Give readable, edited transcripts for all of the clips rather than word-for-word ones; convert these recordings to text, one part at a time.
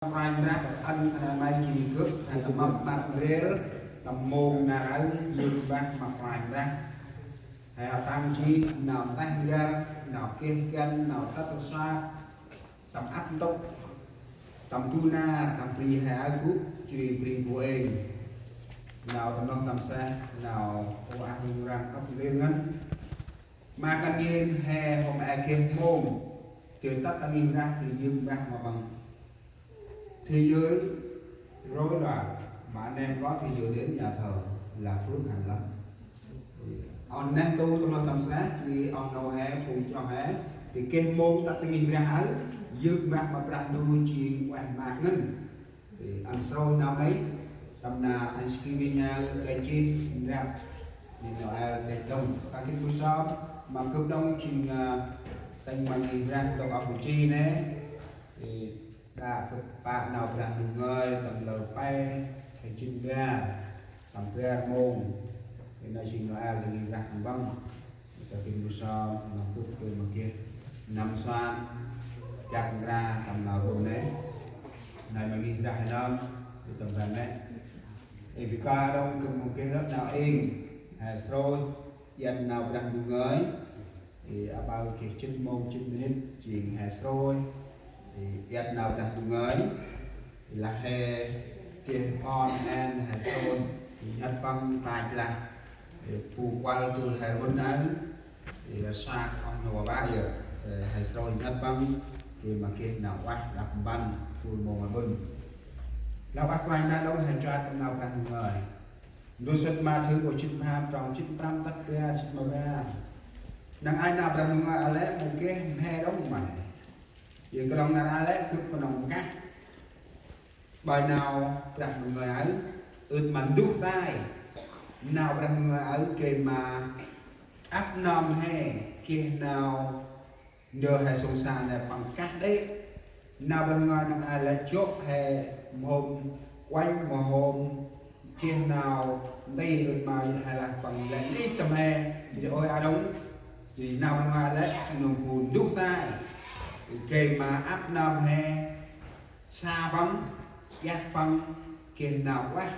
Mai ra anh mai chỉ cướp tầm mập mặt rễ tầm mồm nào dương bác mặt ngoài ra hay tăng chi nào tăng ra nào kia gan nào sát xa tầm áp tốc tầm tu na tầm pri hay cút chỉ pri của em nào tầm non tầm xa nào ô áp luôn răng ấp lên ngắn mà căn nhiên hè hôm ai kia mồm từ tất anh nhìn ra thì dương bác mà bằng thế giới rối loạn mà anh em có thế giới đến nhà thờ là phước hạnh lắm. Ông đang tu trong lòng tâm sát thì ông nào hé phụ cho hé thì cái môn ta tự nhiên ra ấy dương bạc mà đặt đôi chuyện quan mạc ngân thì anh soi nào đấy tầm nào thành ski bên nhà cái chi ra thì nó cái đông các cái buổi sáng mà cướp đông trình thành bằng ra đầu óc của chi nè thì đã bạn nào làm được người tầm lầu bay thành chim ga tầm ga môn thì nói chuyện nó ai là gì ra thành băng cho kim bù so nó cướp cười mà kia nằm xoan chặt ra tầm nào tụi đấy này mà ghi ra hay không thì tầm gần đấy thì vì ca đông cùng một cái lớp nào yên hay rồi dân nào làm được người thì bao cái chân môn chân minute chỉ hay rồi thì dân nào đặt được người là hè tiền on and hay rồi thì nhật băng tài là phù quan từ hệ quân ấy thì xa không nhiều ba giờ hay rồi nhật băng thì mà kia nào quá đặt băng từ một mà bưng lão bác quan đã đâu hay cho tầm nào đặt được người đôi sân ma thứ của chim ham trong chim tam tất cả chim màu ra đang ai nào đặt được người ở lẽ một cái hè đó mà vì cái đồng này lấy cướp cái đồng khác bài nào đặt người ấy ơn mình đúc tay nào đặt người ấy kề mà áp nằm hè kia nào nhờ hay sông sàn này bằng cát đấy nào đặt người đang ai lấy chốt hè hôm quanh mà hôm kia nào đây ơn mà hay là bằng lấy ít tầm hè thì ôi ai đúng thì nào đặt người lấy nồng bùn đúc tay kề mà áp nam hè xa bắn giác bắn kề nào quá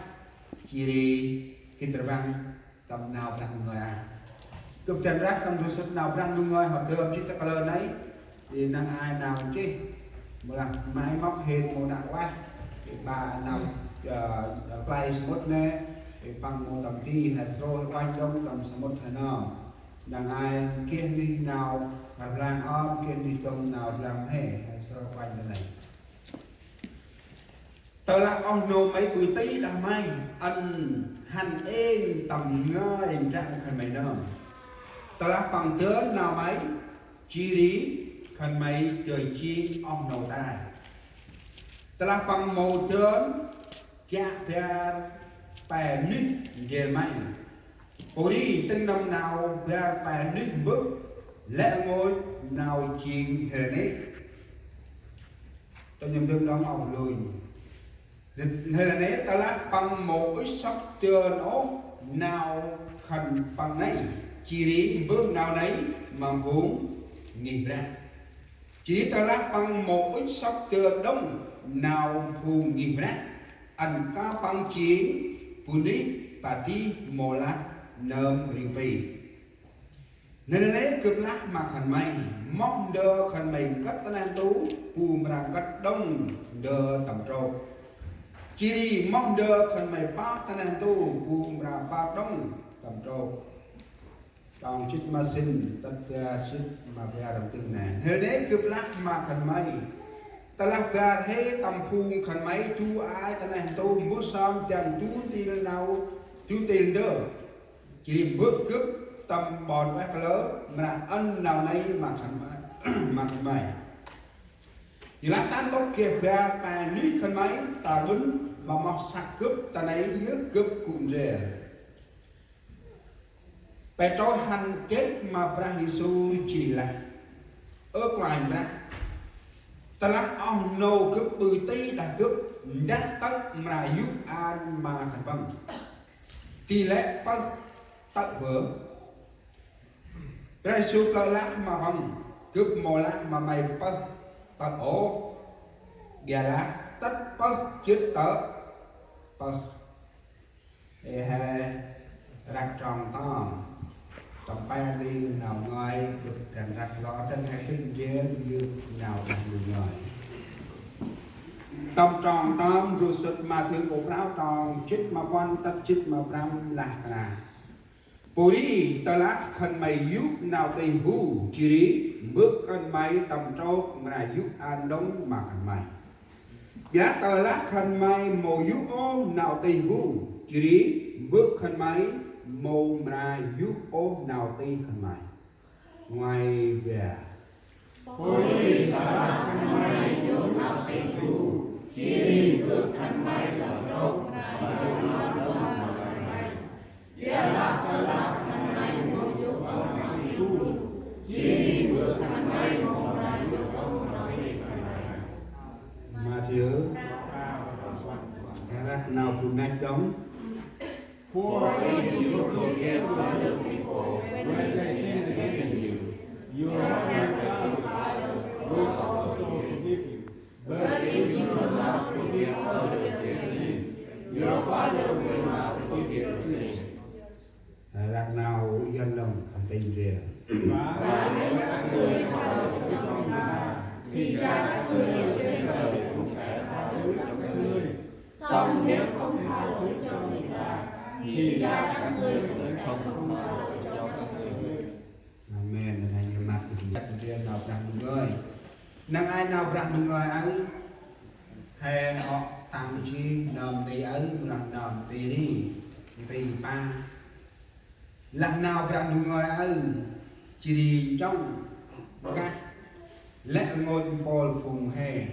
chỉ đi kinh tế văn tầm nào đặt người cực trần rác tầm đồ sốt nào đặt người họ thơm chứ ta lên đấy thì năng ai nào chứ mà là máy móc hết một nặng quá thì bà nào play smooth nè thì bằng một tầm ti hay rồi quanh đông tầm smooth hay nào đằng ai kia đi nào làm ôm kia đi trong nào làm hè hay sao quanh cái này tớ là ông nô mấy buổi tí là may anh hành ên tầm ngơ hình trạng khăn mày đâu tớ là bằng tướng nào mấy chi lý khăn mày trời chi ông nô ta tớ là bằng màu tướng chạc ra bè nít về mày ổ đi tinh năm nào ra bè nít bước lẽ ngôi nào chuyện hệ nấy tôi nhầm thương đóng ông lùi hệ nấy ta lát bằng một cái sóc tưa nó nào khẩn bằng này chỉ đi bước nào đấy mà muốn nhìn ra chỉ ta lát bằng một cái sóc tưa đông nào phù nhìn ra anh ca bằng chiến phụ nữ bà đi mồ lát nơm riêng vì nên đấy cực lát mà khẩn mày mong đơ khẩn mày cất tân an tú phùm ra cất đông đơ tầm trâu chỉ đi mong đơ khẩn mày ba tân an tú phùm ra ba đông tầm trâu trong chích ma sinh tất cả chích mà ra đồng tương này nên đấy cực lát mà khẩn mày ta lát ra thế tầm phùm khẩn mày chú ai tân an tú mua xong chẳng chú tiền nào chú tiền đơ chỉ đi bước cướp tầm bòn bác lớn mà ân nào nay mà khẩn mày thì lát tán tóc kẹp ra bà nít khẩn máy ta đứng mà mọc sạc cướp ta nấy nhớ cướp cụm rề bè trói hành kết mà Pra Giêsu chỉ là ở ngoài ra ta lát ông nô cướp bư tí ta cướp nhát tất mà giúp an mà khẩn bằng thì lẽ bắt tất vượng Ra sụp là lát mà bằng cướp mồ lát mà mày bắt ổ gà lát tất bơ chứt tớ bơ để hè rạc tròn to trong ba đi nào ngoài cực rằng rạc lo trên hai cái riêng như nào là người ngoài tông tròn tóm rồi xuất mà thương của ráo tròn chích mà quan tất chích mà bram lạc là bố đi tờ lát khăn mày giúp nào tây hú chỉ đi bước khăn mày tầm trâu mà giúp an đông mà khăn mày giá tờ lát khăn mày mồ giúp ô nào tây hú chỉ đi bước khăn mày mồ mà giúp ô nào tây khăn mày ngoài về bố đi tờ lát khăn mày giúp nào tây hú chỉ đi bước khăn mày tầm trâu mà giúp an đông mà khăn mày giá là tờ lát khăn mày mồ giúp ô nào tây hú chỉ đi bước khăn mày mồ mà giúp ô nào tây khăn mày mà thiếu các nào cũng nách đóng For if you forgive other people when they sin against you, your heavenly Father will also forgive you. But if you do not forgive others their sin, your Father will not forgive your sin. Lạc nào dân lòng thành tình rìa Và nếu các ngươi tha lỗi cho chúng ta, thì cha các ngươi ở trên trời cũng sẽ tha thứ cho các ngươi. Song nếu không tha lỗi cho người ta, thì cha các ngươi sẽ không tha lỗi cho các ngươi. Amen. Thành như mặt thì riêng nào rằng một người năng ai nào rằng một người ấy hay họ tăng chi nằm tì ấy rằng nằm tì đi tì ba lần nào rằng một người ấy chỉ đi trong các lẽ ngôi bồn phùng hè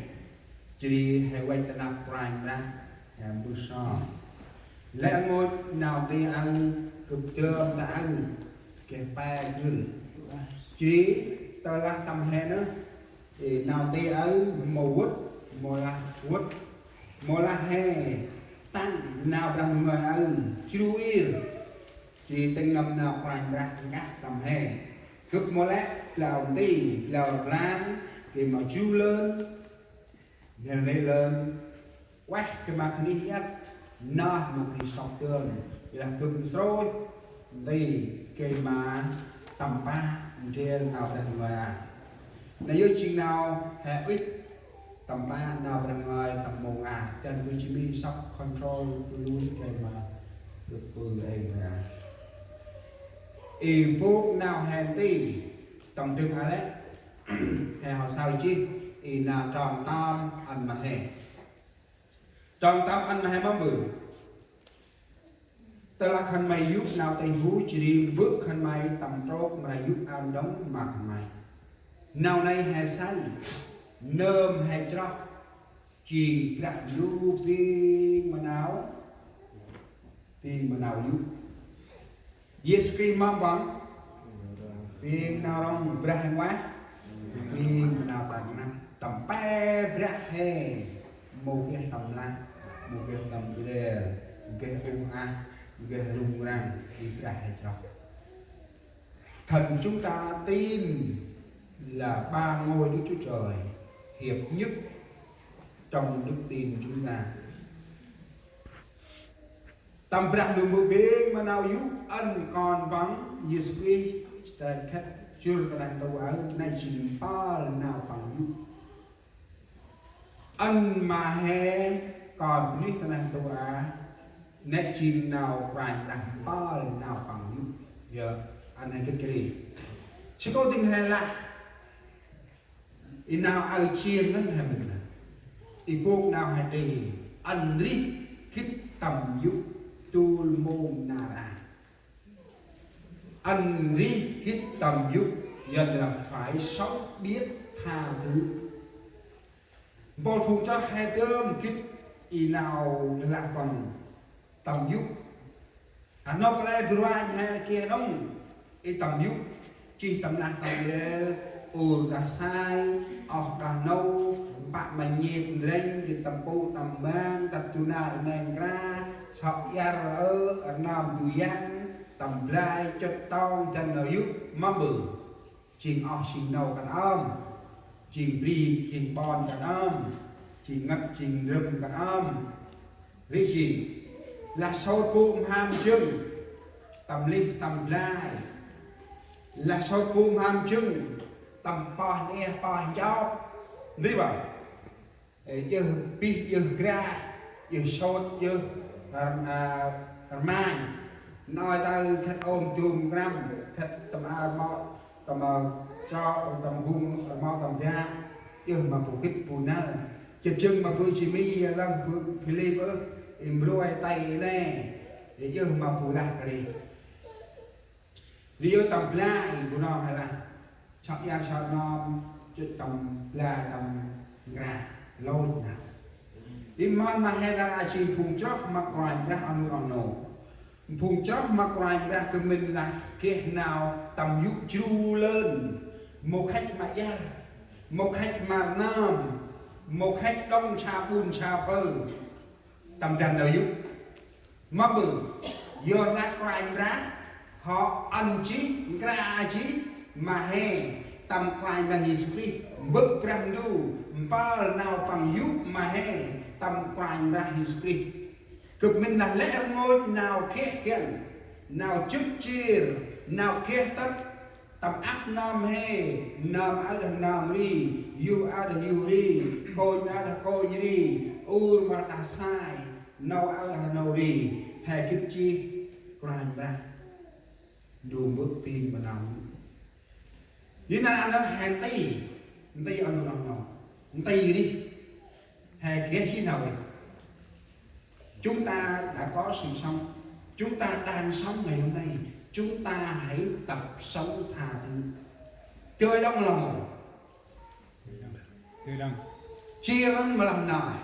chỉ đi hay quay tân áp prime ra em bút so lẽ ngôi nào tì ấy cực trơm ta ấy cái phe gửi chỉ tờ là tầm hè nữa thì nào tì ấy màu quất mùa là hè tăng nào rằng người ấy chú ý chỉ tình ngầm nào khoảnh ra các tầm hè cướp mùa lẽ lào tì lào lan thì mà chú lớn nên lấy lớn quét cái mà khá đi hết nó một khi sọc tường là cưng xôi thì cái mà tầm ba trên nào rằng người là dưới chừng nào hệ ít tầm ba nào rằng người tầm một chân với chỉ bị sọc control luôn cái mà được bự đây là y phút nào hèn tí tầm tương hả đấy hè họ sao chi y nào tròn tam ăn mà hè tròn tam ăn mà hè bấm bự tớ là khăn mày giúp nào tay hú chỉ đi bước khăn mày tầm trốt mà giúp ăn đóng mà khăn mày nào này hè say nơm hè trọc chỉ đặt lưu viên mà nào giúp Yes cream mong bằng viên nào rong bra quá viên nào tặng năm tầm pe bra hè một cái tầm lan một cái tầm đề một cái ung a một cái rung răng thì bra hè trọc thần chúng ta tin là ba ngôi Đức Chúa Trời hiệp nhất trong đức tin chúng ta tầm bạc đường mưu bế mà nào giúp ân còn vắng Giêsu Christ tại khách chưa ta đang tàu ở nay chỉ ba là nào bằng giúp ân mà he còn nít ta đang tàu ở nay chỉ nào vàng đằng ba là nào bằng giúp giờ anh hay cái gì chỉ có tình hè lại in nào ai chiên ngân hè mình in buộc nào hay đi ân đi khít tầm giúp tu môn nà ra anh ri cái tầm giúp giờ là phải sống biết tha thứ một phụ cho hai cơm cái ý nào là bằng tầm giúp nó có lẽ vừa hai kia đông ý tầm giúp chỉ tầm là tầm lệ đã sai đã nâu bạn mà nhiệt rênh thì tầm bố tầm bang tầm tu nà nền ra sọc ya ở nam tu yang tầm rai cho tao chân ở giúp mà bự chỉnh xin nâu cả om chỉnh bì chỉnh bon cả om chỉ ngập chỉ rừng cả âm lý chỉ là sâu bùm ham chưng tầm lý tầm lai là sâu bùm ham chưng tầm bò nè bò cháu đi vào giờ pi giờ gra giờ sốt giờ mai nói ta khách ôm chùm gram khách tầm mò tầm cho tầm gung mò tầm da giờ mà phụ kích phụ na chân chân mà vui chỉ mi lần vui Philip em roi tay nè để giờ mà phụ đạt cái gì rio tầm la phụ non hay là chọn yang chọn non chuyện tầm la tầm gà lôi nào iman mà hay là chỉ phùng chót mà quay ra ăn nổ phùng chót mà quay ra cái mình là cái nào tầm dục chu lên một khách mà ya một khách mà nam một khách đông cha bùn cha bơ tầm dần đầu dục mà bự giờ ra quay ra họ ăn chí ra chí mà he tầm quay là history bực răng đu ba nào bằng dục mà he tầm quay ra history cực mình là lẽ ngôi nào khét kiện nào chức chia nào khét tất tầm áp nam he nam ở đằng nam ri yu ở đằng yu ri coi ở đằng coi ri ur mà đã sai nào ở đằng nào ri hay kiếp chi quay ra đủ bước tìm mà nào như là anh nói hàng tây anh nói nó tây đi hay kia khi nào vậy chúng ta đã có sự sống chúng ta đang sống ngày hôm nay chúng ta hãy tập sống tha thứ chơi đông lòng chia lắm mà làm nào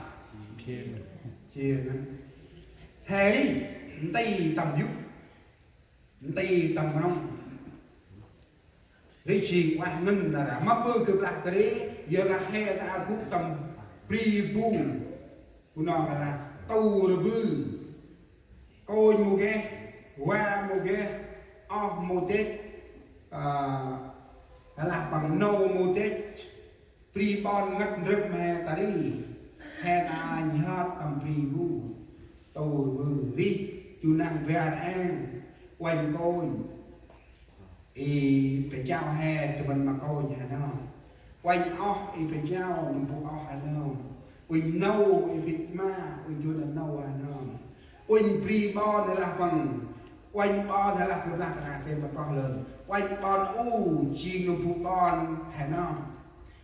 chia lắm hè đi tây tầm giúp tây tầm nông đi chỉ qua ngân là đã mắc bơ cực lạc cái đấy giờ là hè ta cũng tầm pri bu của nó là tàu rồi bư coi một cái qua một cái off một tết là bằng nâu một tết pri bon ngất rớt mẹ ta đi hè ta nhát tầm pri bu tàu bư đi chú năng về ăn quanh coi y phải trao hè tụi mình mà coi nhà nó quanh off y phải trao mình phụ off hay nó quỳnh nâu y bị ma quỳnh chú là nâu hay nó quỳnh pri bon đây là phần quanh bon hay là cái là thêm mà con lớn quanh bon u chiên mình phụ bon hay nó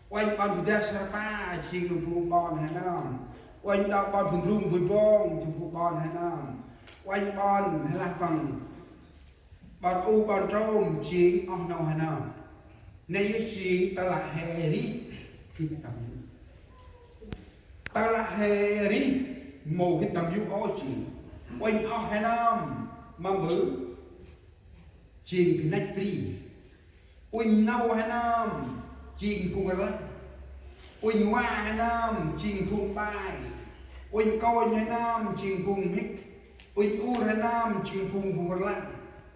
quanh bon phụ đẹp sapa chiên mình phụ bon hay nó quanh đó bon phụ rung phụ bong chúng phụ bon hay nó quanh bon hay là phần bọn u bọn trôm chiến ông nào hay nào nay chiến ta là hè đi khi tầm ta là hè đi một cái tầm du có chiến quanh ông hay nam mà bự chiến thì nách đi quanh nâu hay nam chiến cùng cái lắm quanh hoa hay nam chiến cùng bài quanh coi hay nam chiến cùng hít quanh u hay nam chiến cùng cái lắm